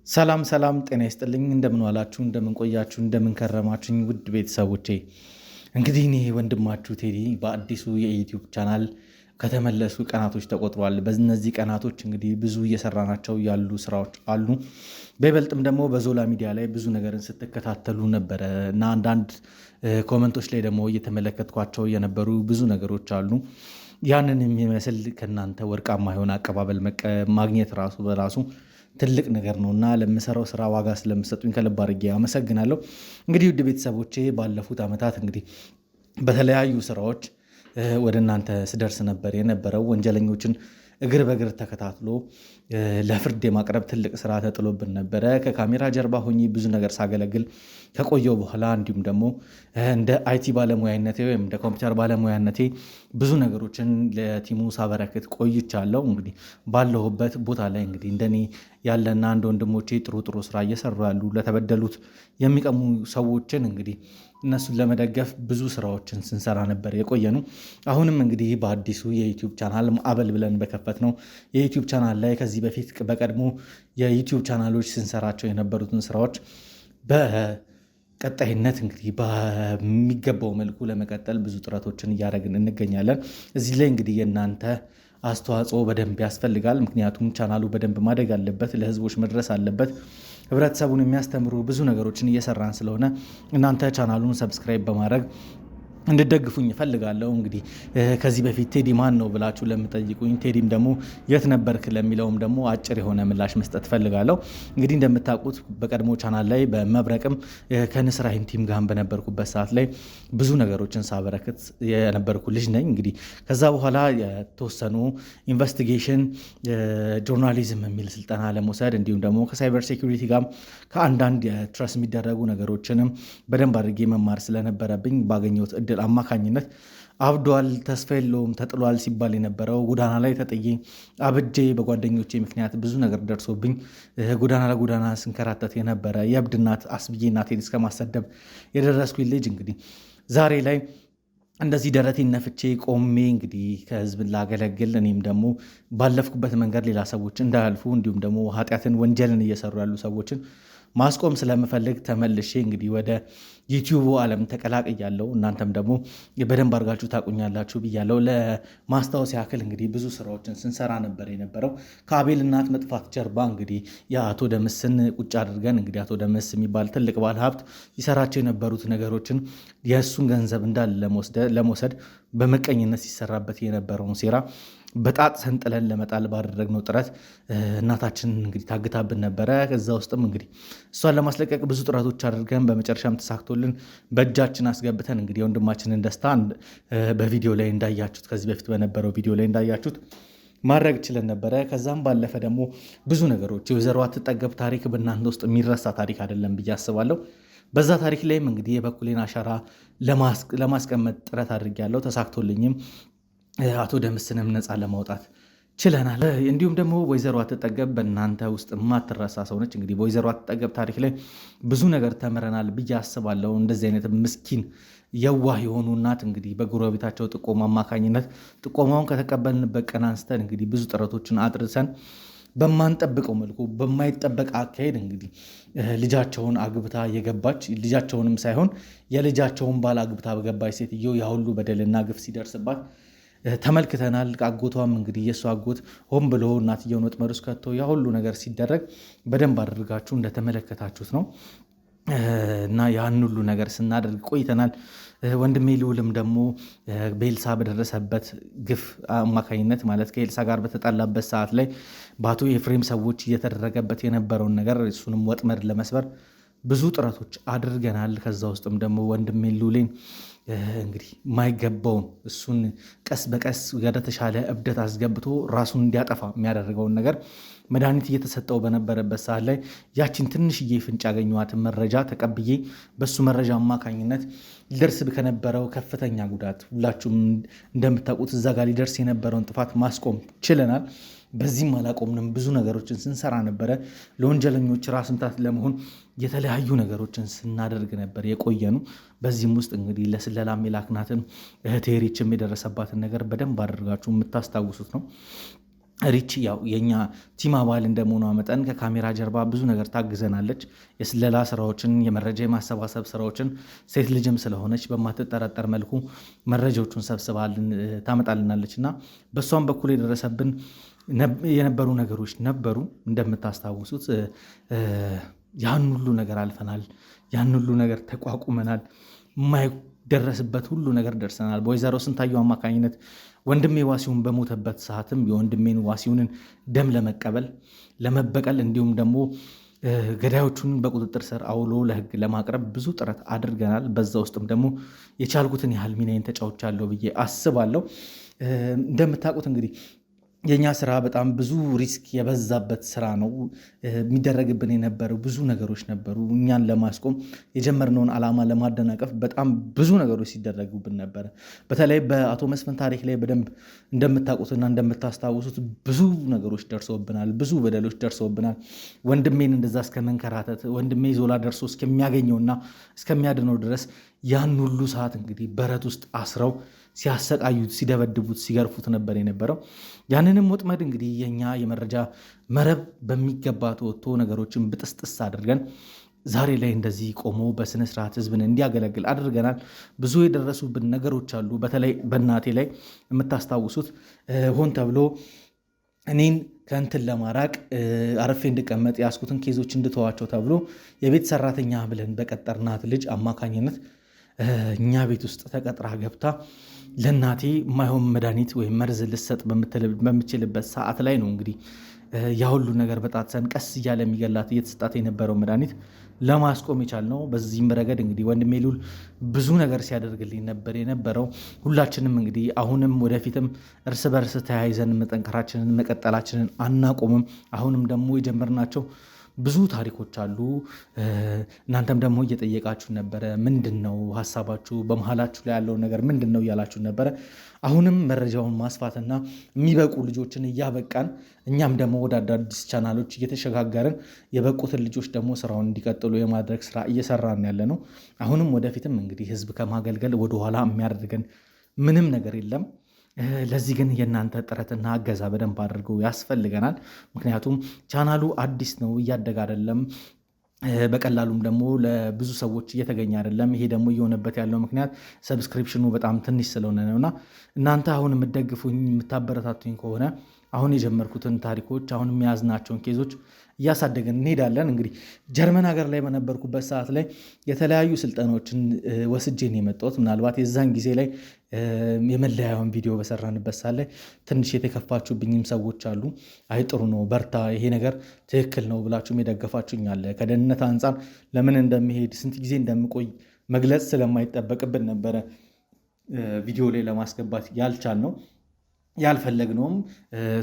ሰላም ሰላም ጤና ይስጥልኝ እንደምን ዋላችሁ እንደምን ቆያችሁ እንደምን ከረማችሁኝ ውድ ቤተሰቦቼ። እንግዲህ እኔ ወንድማችሁ ቴዲ በአዲሱ የዩቲዩብ ቻናል ከተመለሱ ቀናቶች ተቆጥሯል። በእነዚህ ቀናቶች እንግዲህ ብዙ እየሰራናቸው ያሉ ስራዎች አሉ። በይበልጥም ደግሞ በዞላ ሚዲያ ላይ ብዙ ነገርን ስትከታተሉ ነበረ እና አንዳንድ ኮመንቶች ላይ ደግሞ እየተመለከትኳቸው የነበሩ ብዙ ነገሮች አሉ። ያንን የሚመስል ከእናንተ ወርቃማ የሆነ አቀባበል ማግኘት ራሱ በራሱ ትልቅ ነገር ነው እና ለምሰራው ስራ ዋጋ ስለምሰጡኝ ከልብ አድርጌ አመሰግናለሁ። እንግዲህ ውድ ቤተሰቦቼ ባለፉት ዓመታት እንግዲህ በተለያዩ ስራዎች ወደ እናንተ ስደርስ ነበር የነበረው። ወንጀለኞችን እግር በእግር ተከታትሎ ለፍርድ የማቅረብ ትልቅ ስራ ተጥሎብን ነበረ። ከካሜራ ጀርባ ሆኜ ብዙ ነገር ሳገለግል ከቆየው በኋላ እንዲሁም ደግሞ እንደ አይቲ ባለሙያነቴ ወይም እንደ ኮምፒውተር ባለሙያነቴ ብዙ ነገሮችን ለቲሙ ሳበረክት ቆይቻለሁ። እንግዲህ ባለሁበት ቦታ ላይ እንግዲህ እንደኔ ያለና አንድ ወንድሞቼ ጥሩ ጥሩ ስራ እየሰሩ ያሉ ለተበደሉት የሚቀሙ ሰዎችን እንግዲህ እነሱን ለመደገፍ ብዙ ስራዎችን ስንሰራ ነበር የቆየኑ። አሁንም እንግዲህ በአዲሱ የዩቲዩብ ቻናል ማዕበል ብለን በከፈት ነው የዩቲዩብ ቻናል ላይ ከዚህ በፊት በቀድሞ የዩቲዩብ ቻናሎች ስንሰራቸው የነበሩትን ስራዎች በቀጣይነት እንግዲህ በሚገባው መልኩ ለመቀጠል ብዙ ጥረቶችን እያደረግን እንገኛለን። እዚህ ላይ እንግዲህ የእናንተ አስተዋጽኦ በደንብ ያስፈልጋል። ምክንያቱም ቻናሉ በደንብ ማደግ አለበት፣ ለህዝቦች መድረስ አለበት። ህብረተሰቡን የሚያስተምሩ ብዙ ነገሮችን እየሰራን ስለሆነ እናንተ ቻናሉን ሰብስክራይብ በማድረግ እንድደግፉኝ እፈልጋለሁ። እንግዲህ ከዚህ በፊት ቴዲ ማን ነው ብላችሁ ለምጠይቁኝ፣ ቴዲም ደግሞ የት ነበርክ ለሚለውም ደግሞ አጭር የሆነ ምላሽ መስጠት እፈልጋለሁ። እንግዲህ እንደምታውቁት በቀድሞ ቻናል ላይ በመብረቅም ከንስራሂን ቲም ጋር በነበርኩበት ሰዓት ላይ ብዙ ነገሮችን ሳበረክት የነበርኩ ልጅ ነኝ። እንግዲህ ከዛ በኋላ የተወሰኑ ኢንቨስቲጌሽን ጆርናሊዝም የሚል ስልጠና ለመውሰድ እንዲሁም ደግሞ ከሳይበር ሴኩሪቲ ጋር ከአንዳንድ የትረስ የሚደረጉ ነገሮችንም በደንብ አድርጌ መማር ስለነበረብኝ ባገኘሁት እድል አማካኝነት አብዷል፣ ተስፋ የለውም፣ ተጥሏል ሲባል የነበረው ጎዳና ላይ ተጥዬ አብጄ በጓደኞቼ ምክንያት ብዙ ነገር ደርሶብኝ ጎዳና ለጎዳና ስንከራተት የነበረ የእብድ እናት አስብዬ እናቴን እስከ ማሰደብ የደረስኩኝ ልጅ እንግዲህ ዛሬ ላይ እንደዚህ ደረቴን ነፍቼ ቆሜ እንግዲህ ከህዝብ ላገለግል እኔም ደግሞ ባለፍኩበት መንገድ ሌላ ሰዎች እንዳያልፉ እንዲሁም ደግሞ ኃጢአትን ወንጀልን እየሰሩ ያሉ ሰዎችን ማስቆም ስለምፈልግ ተመልሼ እንግዲህ ወደ ዩቲዩቡ ዓለም ተቀላቅያለሁ። እናንተም ደግሞ በደንብ አድርጋችሁ ታቁኛላችሁ ብያለሁ። ለማስታወስ ያክል እንግዲህ ብዙ ስራዎችን ስንሰራ ነበር የነበረው። ከአቤል እናት መጥፋት ጀርባ እንግዲህ የአቶ ደምስን ቁጭ አድርገን እንግዲህ አቶ ደምስ የሚባል ትልቅ ባለ ሀብት ይሰራቸው የነበሩት ነገሮችን የእሱን ገንዘብ እንዳለ ለመውሰድ በመቀኝነት ሲሰራበት የነበረውን ሴራ በጣት ሰንጥለን ለመጣል ባደረግነው ጥረት እናታችን እንግዲህ ታግታብን ነበረ። ከዛ ውስጥም እንግዲህ እሷን ለማስለቀቅ ብዙ ጥረቶች አድርገን በመጨረሻም ተሳክቶልን በእጃችን አስገብተን እንግዲህ የወንድማችንን ደስታ በቪዲዮ ላይ እንዳያችሁት ከዚህ በፊት በነበረው ቪዲዮ ላይ እንዳያችሁት ማድረግ ችለን ነበረ። ከዛም ባለፈ ደግሞ ብዙ ነገሮች የወይዘሮ አትጠገብ ታሪክ በእናንተ ውስጥ የሚረሳ ታሪክ አይደለም ብዬ አስባለሁ። በዛ ታሪክ ላይም እንግዲህ የበኩሌን አሻራ ለማስቀመጥ ጥረት አድርጌያለሁ። ተሳክቶልኝም አቶ ደምስንም ነፃ ለማውጣት ችለናል። እንዲሁም ደግሞ ወይዘሮ አትጠገብ በእናንተ ውስጥ የማትረሳ ሰው ነች። እንግዲህ በወይዘሮ አትጠገብ ታሪክ ላይ ብዙ ነገር ተምረናል ብዬ አስባለሁ። እንደዚህ አይነት ምስኪን የዋህ የሆኑ እናት እንግዲህ በጎረቤታቸው ጥቆማ አማካኝነት ጥቆማውን ከተቀበልንበት ቀን አንስተን እንግዲህ ብዙ ጥረቶችን አድርሰን በማንጠብቀው መልኩ በማይጠበቅ አካሄድ እንግዲህ ልጃቸውን አግብታ የገባች ልጃቸውንም ሳይሆን የልጃቸውን ባል አግብታ በገባች ሴትዮ ያሁሉ በደልና ግፍ ሲደርስባት ተመልክተናል። አጎቷም እንግዲህ የእሱ አጎት ሆን ብሎ እናትየውን ወጥመድ ውስጥ ከቶ ያ ሁሉ ነገር ሲደረግ በደንብ አድርጋችሁ እንደተመለከታችሁት ነው እና ያን ሁሉ ነገር ስናደርግ ቆይተናል። ወንድሜ ልዑልም ደግሞ በኤልሳ በደረሰበት ግፍ አማካኝነት ማለት ከኤልሳ ጋር በተጣላበት ሰዓት ላይ በአቶ ኤፍሬም ሰዎች እየተደረገበት የነበረውን ነገር እሱንም ወጥመድ ለመስበር ብዙ ጥረቶች አድርገናል። ከዛ ውስጥም ደግሞ ወንድሜ ልዑሌን እንግዲህ የማይገባውን እሱን ቀስ በቀስ ወደ ተሻለ እብደት አስገብቶ ራሱን እንዲያጠፋ የሚያደርገውን ነገር መድኃኒት እየተሰጠው በነበረበት ሰዓት ላይ ያችን ትንሽዬ ፍንጭ ያገኘኋትን መረጃ ተቀብዬ በሱ መረጃ አማካኝነት ሊደርስ ከነበረው ከፍተኛ ጉዳት ሁላችሁም እንደምታውቁት እዛ ጋር ሊደርስ የነበረውን ጥፋት ማስቆም ችለናል። በዚህም አላቆምንም። ብዙ ነገሮችን ስንሰራ ነበረ። ለወንጀለኞች ራስ ምታት ለመሆን የተለያዩ ነገሮችን ስናደርግ ነበር የቆየኑ። በዚህም ውስጥ እንግዲህ ለስለላ የላክናትን እህቴ ሪችም የደረሰባትን ነገር በደንብ አድርጋችሁ የምታስታውሱት ነው። ሪች ያው የኛ ቲም አባል እንደመሆኗ መጠን ከካሜራ ጀርባ ብዙ ነገር ታግዘናለች። የስለላ ስራዎችን፣ የመረጃ የማሰባሰብ ስራዎችን ሴት ልጅም ስለሆነች በማትጠረጠር መልኩ መረጃዎቹን ሰብስባልን ታመጣልናለች እና በእሷም በኩል የደረሰብን የነበሩ ነገሮች ነበሩ። እንደምታስታውሱት ያን ሁሉ ነገር አልፈናል። ያን ሁሉ ነገር ተቋቁመናል። የማይደረስበት ሁሉ ነገር ደርሰናል። በወይዘሮ ስንታየው አማካኝነት ወንድሜ ዋሲሁን በሞተበት ሰዓትም የወንድሜን ዋሲሁንን ደም ለመቀበል ለመበቀል፣ እንዲሁም ደግሞ ገዳዮቹን በቁጥጥር ስር አውሎ ለህግ ለማቅረብ ብዙ ጥረት አድርገናል። በዛ ውስጥም ደግሞ የቻልኩትን ያህል ሚናዬን ተጫውቻለሁ ብዬ አስባለሁ። እንደምታውቁት እንግዲህ የኛ ስራ በጣም ብዙ ሪስክ የበዛበት ስራ ነው። የሚደረግብን የነበረው ብዙ ነገሮች ነበሩ። እኛን ለማስቆም የጀመርነውን ዓላማ ለማደናቀፍ በጣም ብዙ ነገሮች ሲደረጉብን ነበረ። በተለይ በአቶ መስፍን ታሪክ ላይ በደንብ እንደምታውቁትና እንደምታስታውሱት ብዙ ነገሮች ደርሰውብናል። ብዙ በደሎች ደርሰውብናል። ወንድሜን እንደዛ እስከ መንከራተት፣ ወንድሜ ዞላ ደርሶ እስከሚያገኘውና እስከሚያድነው ድረስ ያን ሁሉ ሰዓት እንግዲህ በረት ውስጥ አስረው ሲያሰቃዩት፣ ሲደበድቡት፣ ሲገርፉት ነበር የነበረው። ያንንም ወጥመድ እንግዲህ የኛ የመረጃ መረብ በሚገባ ተወጥቶ ነገሮችን ብጥስጥስ አድርገን ዛሬ ላይ እንደዚህ ቆሞ በስነ ስርዓት ህዝብን እንዲያገለግል አድርገናል። ብዙ የደረሱብን ነገሮች አሉ። በተለይ በእናቴ ላይ የምታስታውሱት ሆን ተብሎ እኔን ከእንትን ለማራቅ አረፌ እንድቀመጥ የያዝኩትን ኬዞች እንድተዋቸው ተብሎ የቤት ሰራተኛ ብለን በቀጠርናት ልጅ አማካኝነት እኛ ቤት ውስጥ ተቀጥራ ገብታ ለእናቴ የማይሆን መድኃኒት ወይም መርዝ ልሰጥ በምችልበት ሰዓት ላይ ነው እንግዲህ ያ ሁሉ ነገር በጣጥሰን ቀስ እያለ የሚገላት እየተሰጣት የነበረው መድኃኒት ለማስቆም የቻልነው። በዚህም ረገድ እንግዲህ ወንድሜ ሉል ብዙ ነገር ሲያደርግልኝ ነበር የነበረው። ሁላችንም እንግዲህ አሁንም ወደፊትም እርስ በርስ ተያይዘን መጠንከራችንን መቀጠላችንን አናቆምም። አሁንም ደግሞ የጀመርናቸው ብዙ ታሪኮች አሉ። እናንተም ደግሞ እየጠየቃችሁ ነበረ፣ ምንድን ነው ሀሳባችሁ፣ በመሀላችሁ ላይ ያለውን ነገር ምንድን ነው እያላችሁ ነበረ። አሁንም መረጃውን ማስፋትና የሚበቁ ልጆችን እያበቃን እኛም ደግሞ ወደ አዳዲስ ቻናሎች እየተሸጋገርን የበቁትን ልጆች ደግሞ ስራውን እንዲቀጥሉ የማድረግ ስራ እየሰራን ያለ ነው። አሁንም ወደፊትም እንግዲህ ህዝብ ከማገልገል ወደኋላ የሚያደርገን ምንም ነገር የለም። ለዚህ ግን የእናንተ ጥረትና እገዛ በደንብ አድርገው ያስፈልገናል። ምክንያቱም ቻናሉ አዲስ ነው፣ እያደገ አይደለም። በቀላሉም ደግሞ ለብዙ ሰዎች እየተገኘ አይደለም። ይሄ ደግሞ እየሆነበት ያለው ምክንያት ሰብስክሪፕሽኑ በጣም ትንሽ ስለሆነ ነውና እናንተ አሁን የምትደግፉኝ የምታበረታቱኝ ከሆነ አሁን የጀመርኩትን ታሪኮች አሁን የያዝናቸውን ኬዞች እያሳደገን እንሄዳለን። እንግዲህ ጀርመን ሀገር ላይ በነበርኩበት ሰዓት ላይ የተለያዩ ስልጠናዎችን ወስጄን የመጣሁት ምናልባት የዛን ጊዜ ላይ የመለያዩን ቪዲዮ በሰራንበት ሰዓት ላይ ትንሽ የተከፋችሁብኝም ሰዎች አሉ። አይ ጥሩ ነው፣ በርታ፣ ይሄ ነገር ትክክል ነው ብላችሁም የደገፋችሁኝ አለ። ከደህንነት አንጻር ለምን እንደሚሄድ ስንት ጊዜ እንደምቆይ መግለጽ ስለማይጠበቅብን ነበረ ቪዲዮ ላይ ለማስገባት ያልቻልነው። ያልፈለግነውም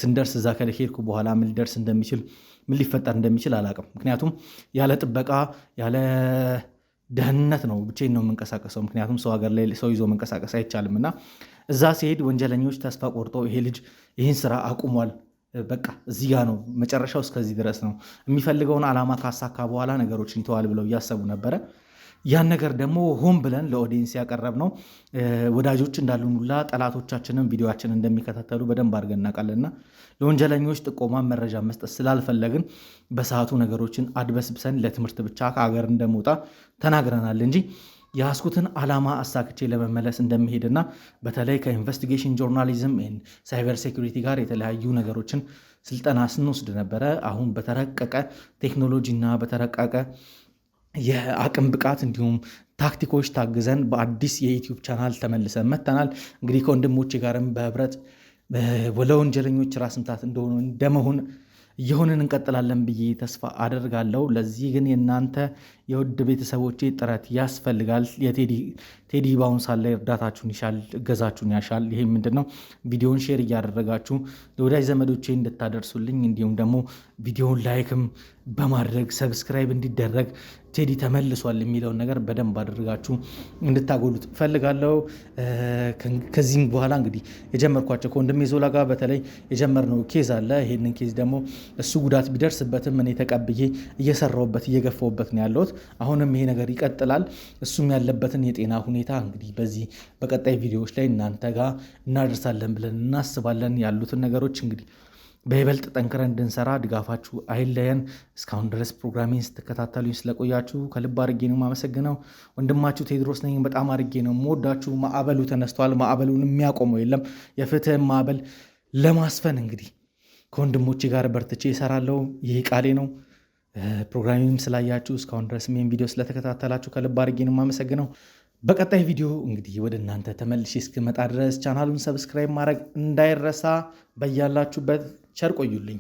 ስንደርስ እዛ ከሄድኩ በኋላ ምን ሊደርስ እንደሚችል ምን ሊፈጠር እንደሚችል አላውቅም። ምክንያቱም ያለ ጥበቃ ያለ ደህንነት ነው ብቻዬን ነው የምንቀሳቀሰው። ምክንያቱም ሰው ሀገር ላይ ሰው ይዞ መንቀሳቀስ አይቻልም እና እዛ ሲሄድ ወንጀለኞች ተስፋ ቆርጠው ይሄ ልጅ ይህን ስራ አቁሟል፣ በቃ እዚህ ጋ ነው መጨረሻው፣ እስከዚህ ድረስ ነው፣ የሚፈልገውን ዓላማ ካሳካ በኋላ ነገሮችን ይተዋል ብለው እያሰቡ ነበረ። ያን ነገር ደግሞ ሆን ብለን ለኦዲየንስ ያቀረብ ነው። ወዳጆች እንዳሉን ሁላ ጠላቶቻችንን ቪዲዮችን እንደሚከታተሉ በደንብ አድርገን እናውቃለንና ለወንጀለኞች ጥቆማ መረጃ መስጠት ስላልፈለግን በሰዓቱ ነገሮችን አድበስብሰን ለትምህርት ብቻ ከሀገር እንደመውጣ ተናግረናል እንጂ የያዝኩትን ዓላማ አሳክቼ ለመመለስ እንደሚሄድና በተለይ ከኢንቨስቲጌሽን ጆርናሊዝም ሳይበር ሴኩሪቲ ጋር የተለያዩ ነገሮችን ስልጠና ስንወስድ ነበረ። አሁን በተረቀቀ ቴክኖሎጂና በተረቀቀ የአቅም ብቃት እንዲሁም ታክቲኮች ታግዘን በአዲስ የዩቲዩብ ቻናል ተመልሰን መጥተናል። እንግዲህ ከወንድሞቼ ጋርም በህብረት ለወንጀለኞች ራስ ምታት እንደመሆን እየሆንን እንቀጥላለን ብዬ ተስፋ አደርጋለሁ። ለዚህ ግን የእናንተ የውድ ቤተሰቦቼ ጥረት ያስፈልጋል። ቴዲ በአሁኑ ሰዓት ላይ እርዳታችሁን ይሻል፣ እገዛችሁን ያሻል። ይሄ ምንድነው? ቪዲዮውን ሼር እያደረጋችሁ ለወዳጅ ዘመዶቼ እንድታደርሱልኝ እንዲሁም ደግሞ ቪዲዮውን ላይክም በማድረግ ሰብስክራይብ እንዲደረግ ቴዲ ተመልሷል የሚለውን ነገር በደንብ አድርጋችሁ እንድታጎሉት እፈልጋለሁ። ከዚህም በኋላ እንግዲህ የጀመርኳቸው ከወንድሜ ዞላ ጋር በተለይ የጀመርነው ኬዝ አለ። ይሄንን ኬዝ ደግሞ እሱ ጉዳት ቢደርስበትም እኔ ተቀብዬ እየሰራሁበት እየገፋሁበት ነው ያለሁት። አሁንም ይሄ ነገር ይቀጥላል። እሱም ያለበትን የጤና ሁኔታ እንግዲህ በዚህ በቀጣይ ቪዲዮዎች ላይ እናንተ ጋር እናደርሳለን ብለን እናስባለን። ያሉትን ነገሮች እንግዲህ በይበልጥ ጠንክረን እንድንሰራ ድጋፋችሁ አይለየን። እስካሁን ድረስ ፕሮግራሜን ስትከታተሉኝ ስለቆያችሁ ከልብ አድርጌ ነው የማመሰግነው። ወንድማችሁ ቴዎድሮስ ነኝ። በጣም አድርጌ ነው የምወዳችሁ። ማዕበሉ ተነስቷል። ማዕበሉን የሚያቆመው የለም። የፍትህን ማዕበል ለማስፈን እንግዲህ ከወንድሞቼ ጋር በርትቼ እሰራለሁ። ይህ ቃሌ ነው። ፕሮግራሜንም ስላያችሁ እስካሁን ድረስ ይህን ቪዲዮ ስለተከታተላችሁ ከልብ አድርጌ ነው የማመሰግነው። በቀጣይ ቪዲዮ እንግዲህ ወደ እናንተ ተመልሼ እስክመጣ ድረስ ቻናሉን ሰብስክራይብ ማድረግ እንዳይረሳ። በያላችሁበት ቸር ቆዩልኝ።